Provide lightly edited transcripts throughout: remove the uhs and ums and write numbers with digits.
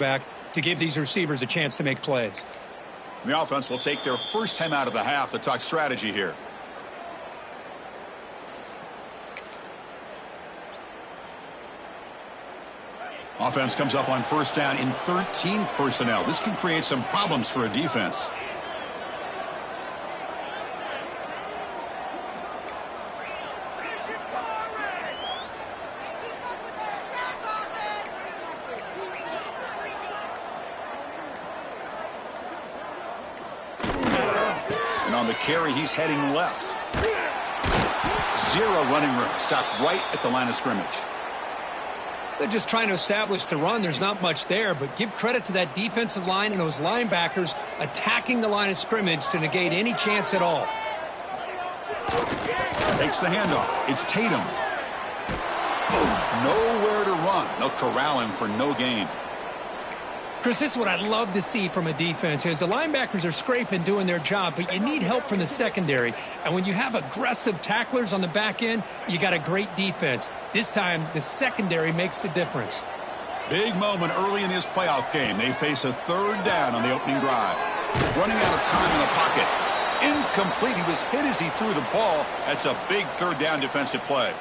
back to give these receivers a chance to make plays. The offense will take their first time out of the half to talk strategy here. Offense comes up on first down in 13 personnel. This can create some problems for a defense. And on the carry, he's heading left. Zero running room. Stopped right at the line of scrimmage. They're just trying to establish the run. There's not much there, but give credit to that defensive line and those linebackers attacking the line of scrimmage to negate any chance at all. Takes the handoff. It's Tatum. Nowhere to run. They'll corral him for no gain. Chris, this is what I love to see from a defense is the linebackers are scraping, doing their job, but you need help from the secondary. And when you have aggressive tacklers on the back end, you got a great defense. This time, the secondary makes the difference. Big moment early in his playoff game. They face a third down on the opening drive. Running out of time in the pocket. Incomplete. He was hit as he threw the ball. That's a big third down defensive play.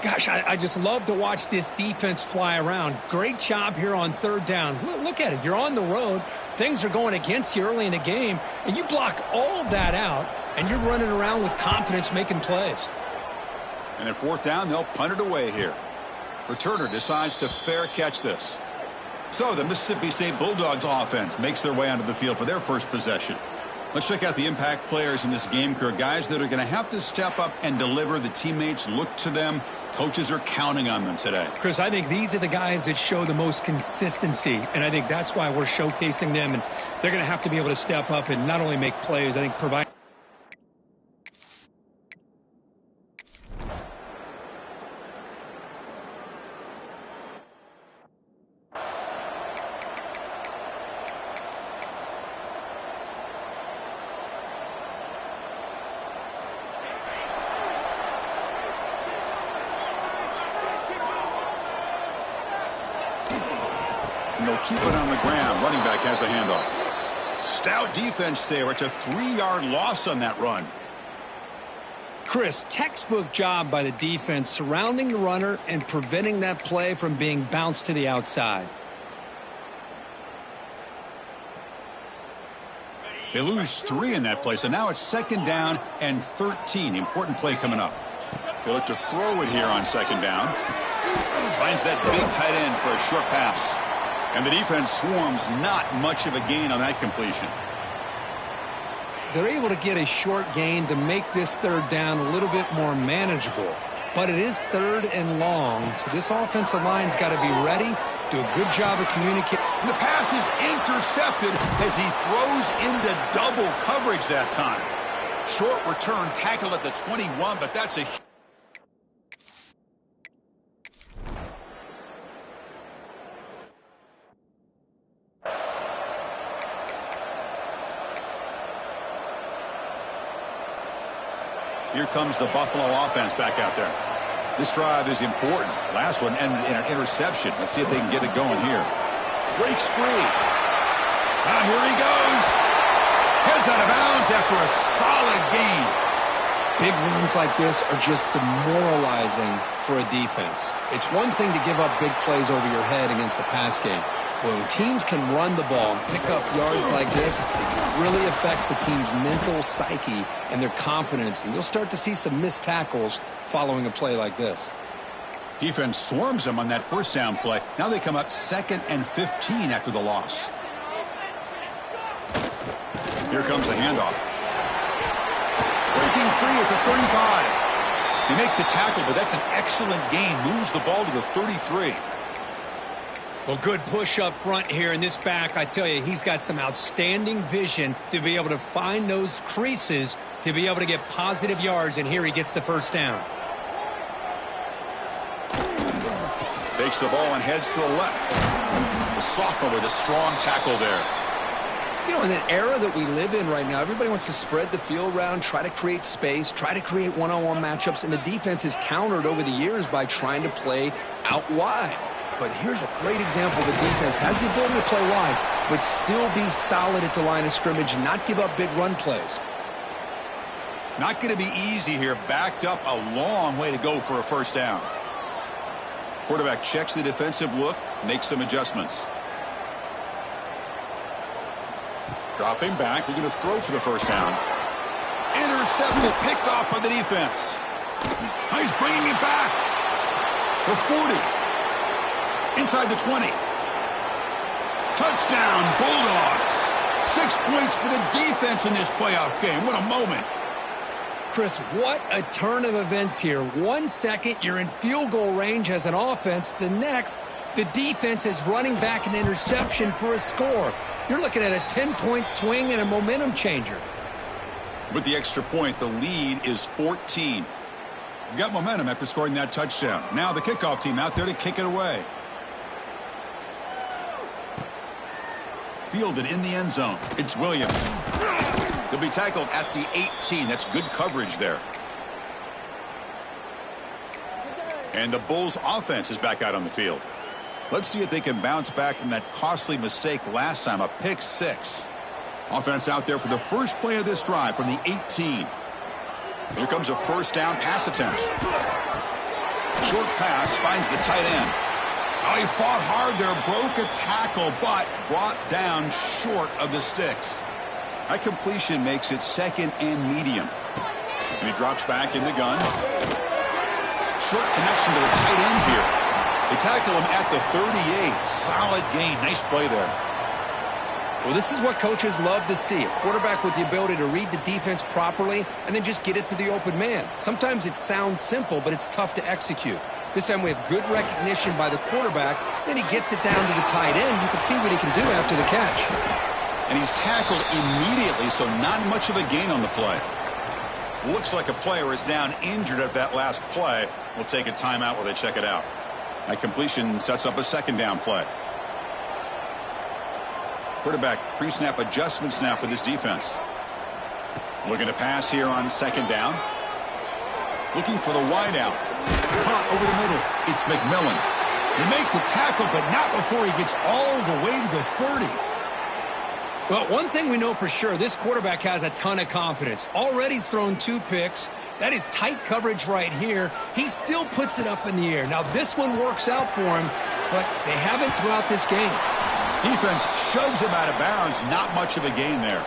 Gosh, I just love to watch this defense fly around. Great job here on third down. Look at it. You're on the road. Things are going against you early in the game, and you block all of that out, and you're running around with confidence making plays. And at fourth down, they'll punt it away here. Returner decides to fair catch this. So the Mississippi State Bulldogs offense makes their way onto the field for their first possession. Let's check out the impact players in this game, Kirk. Guys that are going to have to step up and deliver. The teammates look to them. Coaches are counting on them today. Chris, I think these are the guys that show the most consistency, and I think that's why we're showcasing them. And they're going to have to be able to step up and not only make plays, I think provide. And they'll keep it on the ground. Running back has the handoff. Stout defense there. It's a 3-yard loss on that run. Chris, textbook job by the defense surrounding the runner and preventing that play from being bounced to the outside. They lose 3 in that play, so now it's second down and 13. Important play coming up. They look to throw it here on second down. Finds that big tight end for a short pass. And the defense swarms, not much of a gain on that completion. They're able to get a short gain to make this third down a little bit more manageable. But it is third and long, so this offensive line's got to be ready, do a good job of communicating. The pass is intercepted as he throws into double coverage that time. Short return tackle at the 21, but that's a... Here comes the Buffalo offense back out there. This drive is important. Last one ended in an interception. Let's see if they can get it going here. Breaks free. Now here he goes. Heads out of bounds after a solid gain. Big runs like this are just demoralizing for a defense. It's one thing to give up big plays over your head against the pass game. When teams can run the ball and pick up yards like this, it really affects the team's mental psyche and their confidence. And you'll start to see some missed tackles following a play like this. Defense swarms them on that first down play. Now they come up 2nd and 15 after the loss. Here comes the handoff. Breaking free at the 35. They make the tackle, but that's an excellent gain. Moves the ball to the 33. Well, good push up front here in this back. I tell you, he's got some outstanding vision to be able to find those creases to be able to get positive yards, and here he gets the first down. Takes the ball and heads to the left. The sophomore with a strong tackle there. You know, in an era that we live in right now, everybody wants to spread the field around, try to create space, try to create one-on-one matchups, and the defense is countered over the years by trying to play out wide. but here's a great example of a defense has the ability to play wide, but still be solid at the line of scrimmage and not give up big run plays. Not going to be easy here. Backed up a long way to go for a first down. Quarterback checks the defensive look, makes some adjustments. Dropping back, looking to throw for the first down. Intercepted, picked off by the defense. He's bringing it back. The 40. Inside the 20. Touchdown, Bulldogs. 6 points for the defense in this playoff game. What a moment. Chris, what a turn of events here. 1 second, you're in field goal range as an offense. The next, the defense is running back an interception for a score. You're looking at a 10-point swing and a momentum changer. With the extra point, the lead is 14. Got momentum after scoring that touchdown. Now the kickoff team out there to kick it away. Fielded in the end zone. It's Williams. They'll be tackled at the 18. That's good coverage there. And the Bulls offense is back out on the field. Let's see if they can bounce back from that costly mistake last time, a pick 6. Offense out there for the first play of this drive from the 18. Here comes a first down pass attempt. Short pass finds the tight end. Oh, he fought hard there, broke a tackle, but brought down short of the sticks. That completion makes it second and medium. And he drops back in the gun. Short connection to the tight end here. They tackle him at the 38. Solid gain. Nice play there. Well, this is what coaches love to see. A quarterback with the ability to read the defense properly and then just get it to the open man. Sometimes it sounds simple, but it's tough to execute. This time we have good recognition by the quarterback. Then he gets it down to the tight end. You can see what he can do after the catch. And he's tackled immediately, so not much of a gain on the play. Looks like a player is down injured at that last play. We'll take a timeout while they check it out. That completion sets up a second down play. Quarterback pre-snap adjustments now for this defense. Looking to pass here on second down. Looking for the wideout. Caught over the middle. It's McMillan. They make the tackle, but not before he gets all the way to the 30. Well, one thing we know for sure, this quarterback has a ton of confidence. Already he's thrown 2 picks. That is tight coverage right here. He still puts it up in the air. Now, this one works out for him, but they haven't throughout this game. Defense shoves him out of bounds. Not much of a gain there.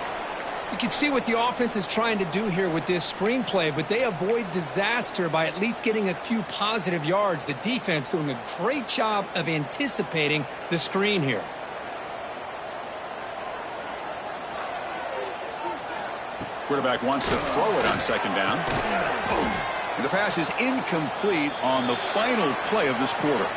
You can see what the offense is trying to do here with this screenplay, but they avoid disaster by at least getting a few positive yards. The defense doing a great job of anticipating the screen here. Quarterback wants to throw it on second down. And the pass is incomplete on the final play of this quarter.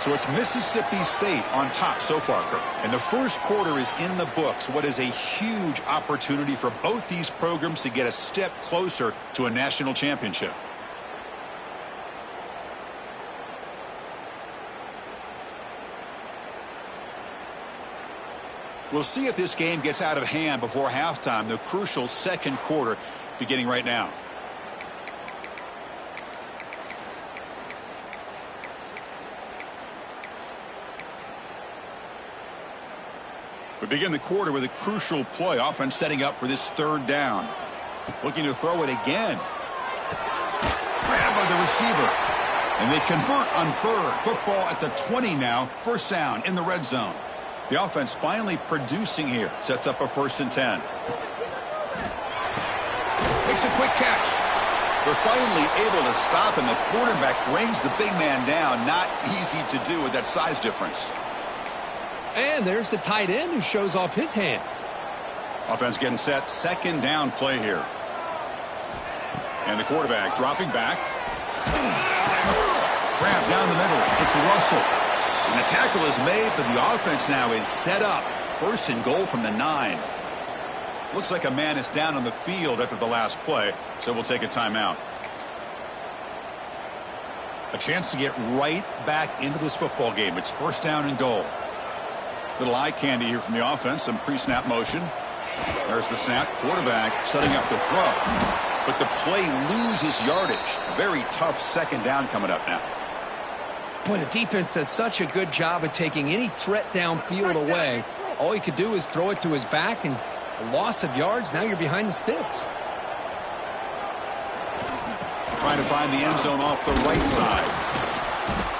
So it's Mississippi State on top so far, Kirk. And the first quarter is in the books. What is a huge opportunity for both these programs to get a step closer to a national championship. We'll see if this game gets out of hand before halftime. The crucial second quarter beginning right now. We begin the quarter with a crucial play. Offense setting up for this third down. Looking to throw it again. Grabbed by the receiver. And they convert on third. Football at the 20 now. First down in the red zone. The offense finally producing here. Sets up a 1st and 10. Makes a quick catch. They're finally able to stop him. The quarterback brings the big man down. Not easy to do with that size difference. And there's the tight end who shows off his hands. Offense getting set. Second down play here. And the quarterback dropping back. Grab down the middle. It's Russell. And the tackle is made, but the offense now is set up. 1st and goal from the 9. Looks like a man is down on the field after the last play, so we'll take a timeout. A chance to get right back into this football game. It's 1st down and goal. Little eye candy here from the offense. Some pre-snap motion. There's the snap. Quarterback setting up the throw. But the play loses yardage. Very tough second down coming up now. Boy, the defense does such a good job of taking any threat downfield away. All he could do is throw it to his back, and a loss of yards, now you're behind the sticks. Trying to find the end zone off the right side.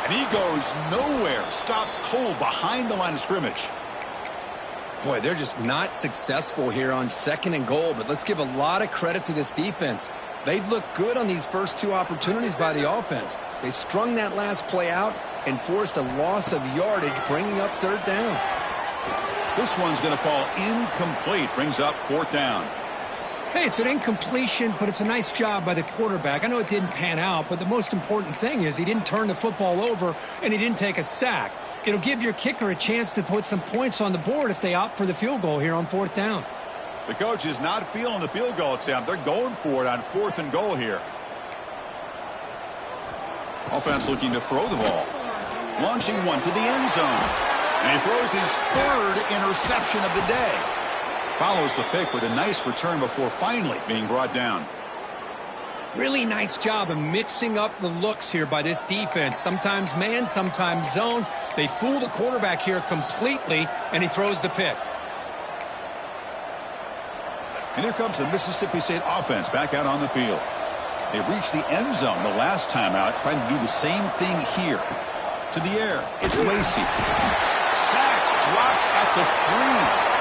And he goes nowhere. Stopped cold behind the line of scrimmage. Boy, they're just not successful here on 2nd and goal, but let's give a lot of credit to this defense. They'd look good on these first 2 opportunities by the offense. They strung that last play out and forced a loss of yardage, bringing up 3rd down. This one's going to fall incomplete. Brings up 4th down. Hey, it's an incompletion, but it's a nice job by the quarterback. I know it didn't pan out, but the most important thing is he didn't turn the football over and he didn't take a sack. It'll give your kicker a chance to put some points on the board if they opt for the field goal here on 4th down. The coach is not feeling the field goal attempt. They're going for it on 4th and goal here. Offense looking to throw the ball. Launching one to the end zone. And he throws his 3rd interception of the day. Follows the pick with a nice return before finally being brought down. Really nice job of mixing up the looks here by this defense. Sometimes man, sometimes zone. They fool the quarterback here completely, and he throws the pick. And here comes the Mississippi State offense back out on the field. They reached the end zone the last time out, trying to do the same thing here. To the air, it's Lacey. Sacked, dropped at the 3.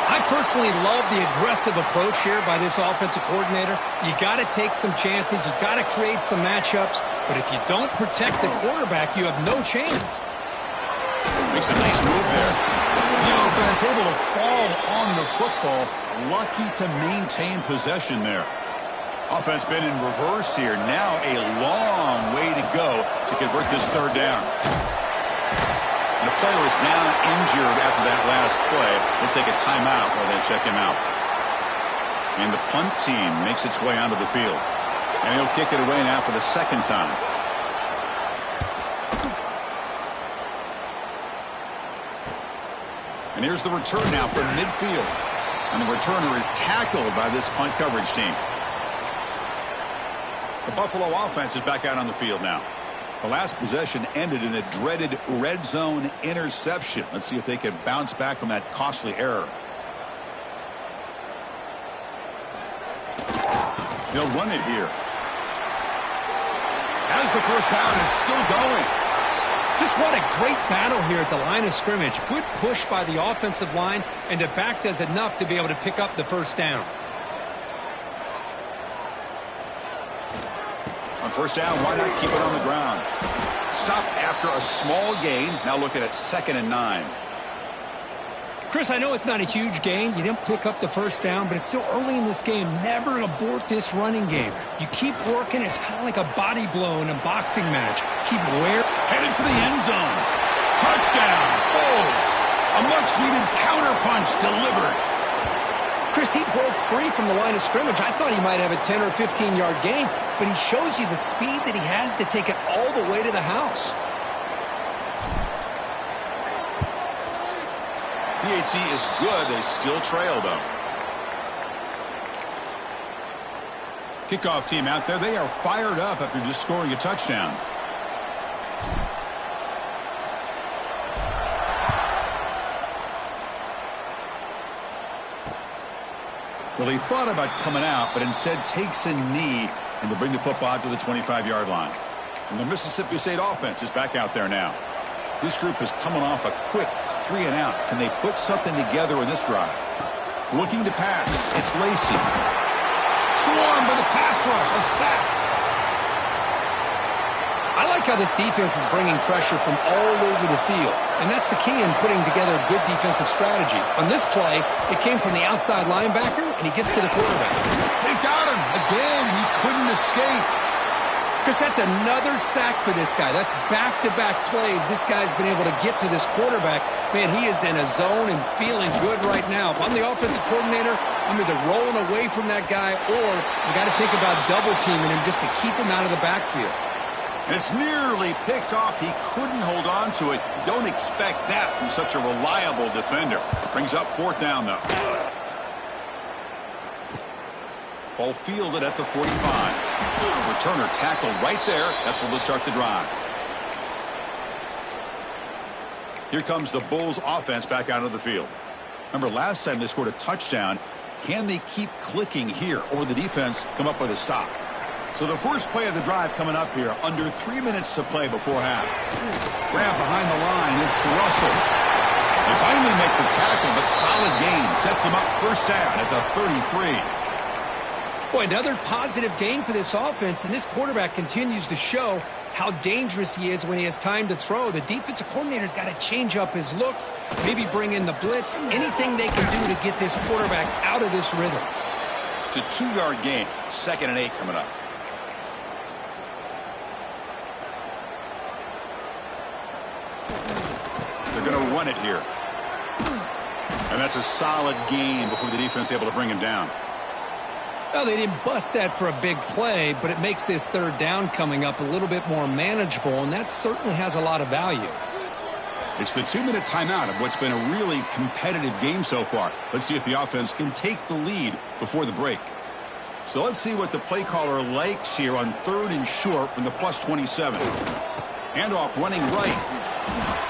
I personally love the aggressive approach here by this offensive coordinator. You got to take some chances. You got to create some matchups. But if you don't protect the quarterback, you have no chance. Makes a nice move there. The offense able to fall on the football. Lucky to maintain possession there. Offense been in reverse here. Now a long way to go to convert this 3rd down. And the player is down injured after that last play. They'll take a timeout while they check him out. And the punt team makes its way onto the field. And he'll kick it away now for the 2nd time. And here's the return now from midfield. And the returner is tackled by this punt coverage team. The Buffalo offense is back out on the field now. The last possession ended in a dreaded red zone interception. Let's see if they can bounce back from that costly error. They'll run it here. As the first down is still going. Just what a great battle here at the line of scrimmage. Good push by the offensive line, and the back does enough to be able to pick up the 1st down. On 1st down, why not keep it on the ground? Stop after a small gain. Now looking at 2nd and 9. Chris, I know it's not a huge gain. You didn't pick up the 1st down, but it's still early in this game. Never abort this running game. You keep working. It's kind of like a body blow in a boxing match. Keep wearing. Headed for the end zone. Touchdown. Bulls. A much-needed counterpunch delivered. Chris, he broke free from the line of scrimmage. I thought he might have a 10 or 15-yard gain, but he shows you the speed that he has to take it all the way to the house. PAT is good. They still trail, though. Kickoff team out there. They are fired up after just scoring a touchdown. Well, he thought about coming out, but instead takes a knee and will bring the football out to the 25-yard line. And the Mississippi State offense is back out there now. This group is coming off a quick 3 and out. Can they put something together in this drive? Looking to pass. It's Lacey. Swarmed by the pass rush. A sack. I like how this defense is bringing pressure from all over the field, and that's the key in putting together a good defensive strategy. On this play, it came from the outside linebacker, and he gets to the quarterback. They got him. Again, he couldn't escape. Chris, that's another sack for this guy. That's back-to-back plays. This guy's been able to get to this quarterback. Man, he is in a zone and feeling good right now. If I'm the offensive coordinator, I'm either rolling away from that guy or you got to think about double-teaming him just to keep him out of the backfield. And it's nearly picked off. He couldn't hold on to it. Don't expect that from such a reliable defender. Brings up 4th down, though. Ball fielded at the 45. Returner tackled right there. That's where they'll start the drive. Here comes the Bulls offense back out of the field. Remember last time they scored a touchdown. Can they keep clicking here, or will the defense come up with a stop? So the first play of the drive coming up here, under 3 minutes to play before half. Grab behind the line, it's Russell. They finally make the tackle, but solid gain sets him up first down at the 33. Boy, another positive game for this offense, and this quarterback continues to show how dangerous he is when he has time to throw. The defensive coordinator's got to change up his looks, maybe bring in the blitz, anything they can do to get this quarterback out of this rhythm. It's a 2-yard gain, 2nd and 8 coming up. They're going to run it here. And that's a solid gain before the defense is able to bring him down. Well, they didn't bust that for a big play, but it makes this 3rd down coming up a little bit more manageable, and that certainly has a lot of value. It's the 2-minute timeout of what's been a really competitive game so far. Let's see if the offense can take the lead before the break. So let's see what the play caller likes here on 3rd and short from the +27. Handoff running right.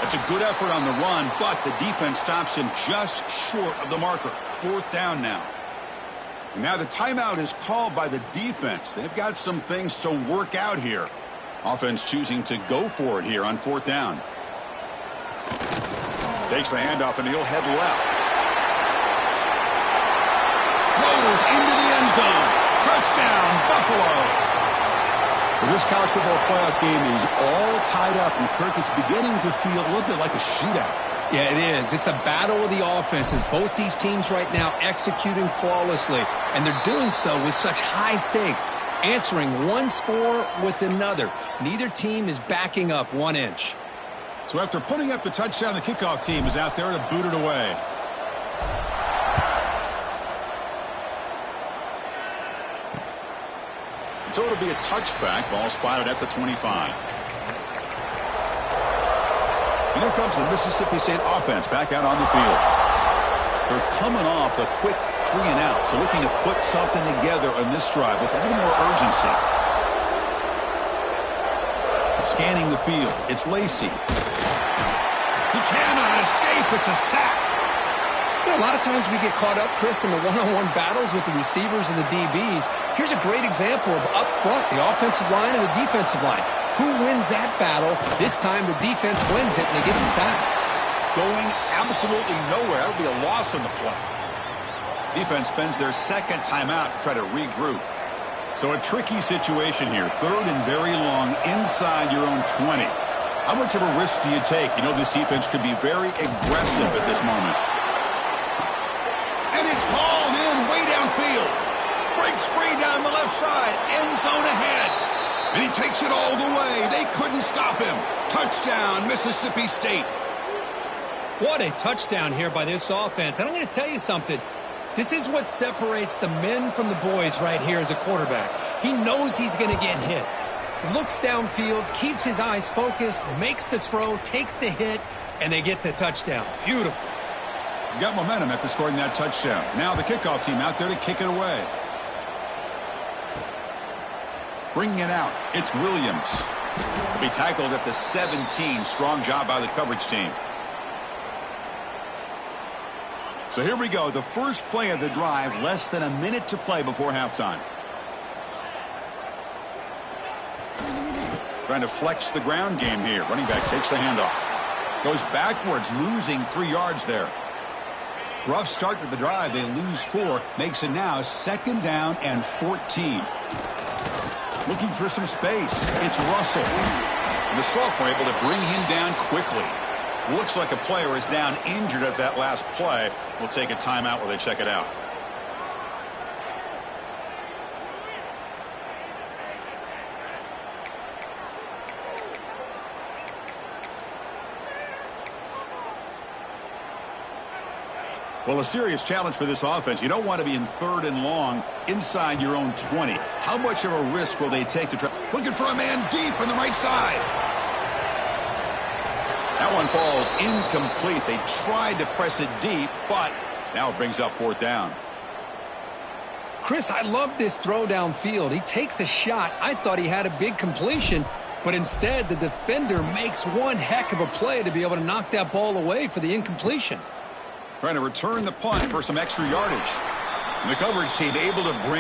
That's a good effort on the run, but the defense stops him just short of the marker. 4th down now. And now the timeout is called by the defense. They've got some things to work out here. Offense choosing to go for it here on 4th down. Takes the handoff and he'll head left. Floaters into the end zone. Touchdown, Buffalo. Well, this college football playoff game is all tied up, and Kirk, it's beginning to feel a little bit like a shootout. Yeah, it is. It's a battle of the offenses. Both these teams right now executing flawlessly, and they're doing so with such high stakes, answering one score with another. Neither team is backing up 1 inch. So after putting up the touchdown, the kickoff team is out there to boot it away. So it'll be a touchback. Ball spotted at the 25. And here comes the Mississippi State offense back out on the field. They're coming off a quick 3 and out, so looking to put something together on this drive with a little more urgency. Scanning the field, it's Lacey. He cannot escape. It's a sack. You know, a lot of times we get caught up, Chris, in the one-on-one battles with the receivers and the DBs. Here's a great example of up front, the offensive line and the defensive line. Who wins that battle? This time the defense wins it and they get the sack. Going absolutely nowhere. That would be a loss on the play. Defense spends their 2nd timeout to try to regroup. So a tricky situation here. 3rd and very long inside your own 20. How much of a risk do you take? You know this defense could be very aggressive at this moment. And it's hauled in way downfield. Breaks free down the left side. End zone ahead. And he takes it all the way. They couldn't stop him. Touchdown, Mississippi State. What a touchdown here by this offense. And I'm going to tell you something. This is what separates the men from the boys right here as a quarterback. He knows he's going to get hit. Looks downfield, keeps his eyes focused, makes the throw, takes the hit, and they get the touchdown. Beautiful. Got momentum after scoring that touchdown. Now the kickoff team out there to kick it away. Bringing it out, it's Williams. He'll be tackled at the 17. Strong job by the coverage team. So here we go. The first play of the drive, less than a minute to play before halftime. Trying to flex the ground game here. Running back takes the handoff. Goes backwards, losing 3 yards there. Rough start to the drive. They lose 4. Makes it now 2nd down and 14. Looking for some space. It's Russell. And the Sophomore able to bring him down quickly. Looks like a player is down injured at that last play. We'll take a timeout while they check it out. Well, a serious challenge for this offense. You don't want to be in 3rd and long inside your own 20. How much of a risk will they take to try? Looking for a man deep on the right side. That one falls incomplete. They tried to press it deep, but now it brings up 4th down. Chris, I love this throw downfield. He takes a shot. I thought he had a big completion, But instead, the defender makes one heck of a play to be able to knock that ball away for the incompletion. Trying to return the punt for some extra yardage. And the coverage team able to bring